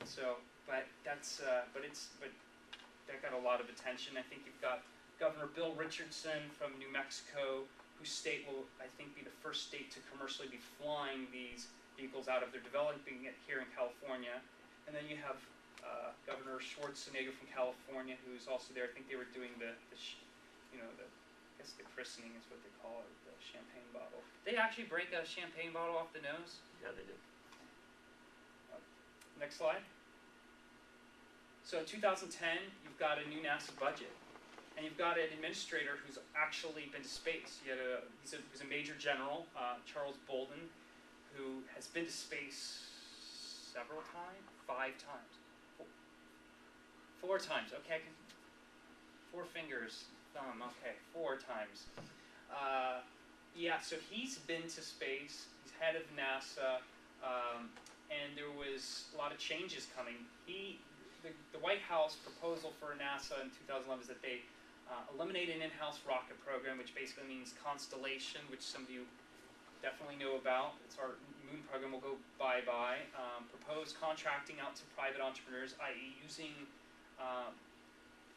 So, but that got a lot of attention. I think you've got Governor Bill Richardson from New Mexico, whose state will, I think, be the first state to commercially be flying these vehicles out of. They're developing it here in California. And then you have Governor Schwarzenegger from California, who's also there. I think they were doing the christening is what they call it, the champagne bottle. They actually break a champagne bottle off the nose? Yeah, they do. Next slide. So in 2010, you've got a new NASA budget. And you've got an administrator who's actually been to space. He's a major general, Charles Bolden, who has been to space several times? 5 times. 4 times. Okay, 4 fingers. Thumb, okay, 4 times. Yeah, so he's been to space, he's head of NASA, and there was a lot of changes coming. The White House proposal for NASA in 2011 is that they eliminate an in-house rocket program, which basically means Constellation, which some of you definitely know about. It's our moon program, will go bye-bye. Propose contracting out to private entrepreneurs, i.e. using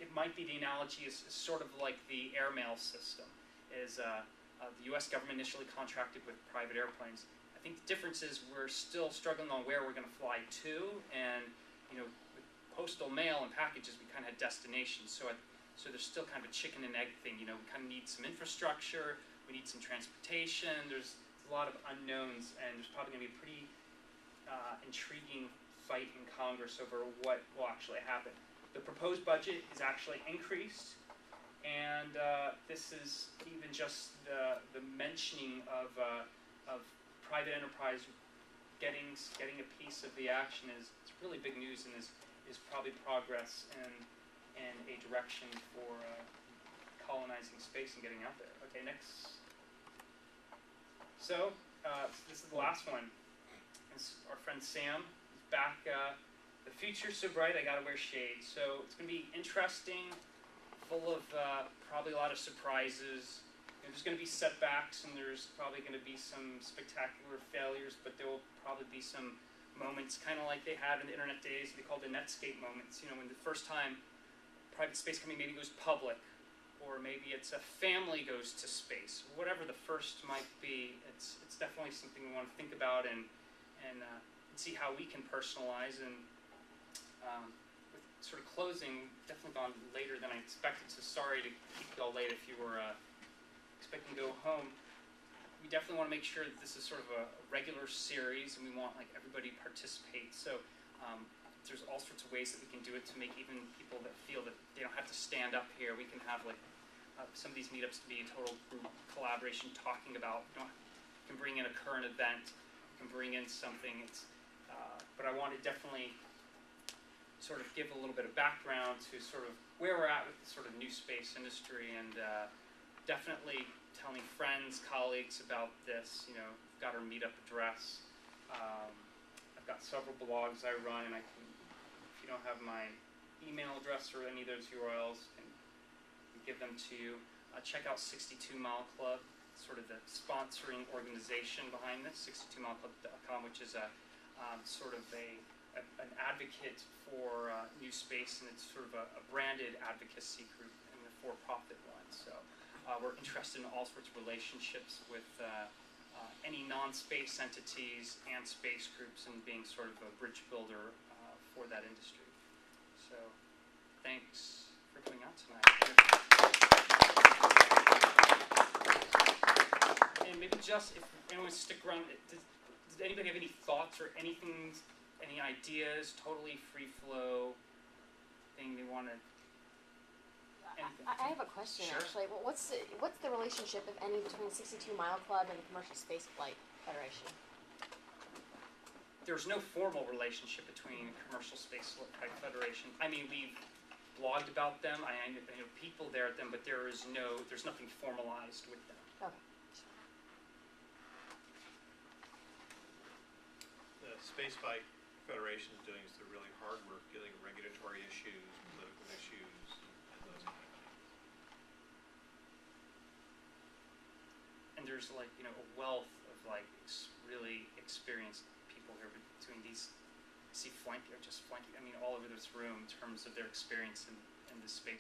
it might be the analogy is sort of like the airmail system. The U.S. government initially contracted with private airplanes. I think the difference is we're still struggling on where we're going to fly to, and with postal mail and packages, we kind of had destinations. So there's still kind of a chicken and egg thing. We kind of need some infrastructure, we need some transportation. There's a lot of unknowns, and there's probably going to be a pretty intriguing fight in Congress over what will actually happen. The proposed budget is actually increased, and this is even just the mentioning of private enterprise getting a piece of the action it's really big news, and is probably progress in a direction for colonizing space and getting out there. Okay, next. So this is the last one. It's our friend Sam is back. The future's so bright, I gotta wear shades. So it's gonna be interesting, full of probably a lot of surprises. There's gonna be setbacks, and there's probably gonna be some spectacular failures, but there will probably be some moments, kind of like they had in the internet days. They called the Netscape moments. When the first time private space company maybe goes public, or maybe it's a family goes to space. Whatever the first might be, it's definitely something we want to think about and see how we can personalize. And with sort of closing, definitely gone later than I expected, so sorry to keep you all late if you were expecting to go home. We definitely want to make sure that this is sort of a regular series, and we want everybody to participate. So there's all sorts of ways that we can do it to make even people that feel that they don't have to stand up here. We can have some of these meetups to be a total group collaboration, talking about. You can bring in a current event, you can bring in something. But I want to definitely sort of give a little bit of background to sort of where we're at with the sort of new space industry, and definitely telling friends, colleagues about this. Got our meetup address. I've got several blogs I run, and if you don't have my email address or any of those URLs, I can give them to you. Check out 62 Mile Club, sort of the sponsoring organization behind this, 62mileclub.com, which is sort of an advocate for new space, and it's sort of a branded advocacy group in the for-profit one. So we're interested in all sorts of relationships with any non-space entities and space groups, and being sort of a bridge builder for that industry. So thanks for coming out tonight. And maybe just, if anyone wants to stick around, does anybody have any thoughts or anything, any ideas, totally free flow thing they want to? I have a question, Sure. actually. Well, what's the relationship, if any, between 62 Mile Club and the Commercial Spaceflight Federation? There's no formal relationship between Commercial Spaceflight Federation. I mean, we've blogged about them. I know people there at them, but there's nothing formalized with them. Okay. The Spaceflight Federation is doing the really hard work dealing with regulatory issues, political issues, and those kind of things. And there's a wealth of really experienced people here between these see flanking, all over this room in terms of their experience in the space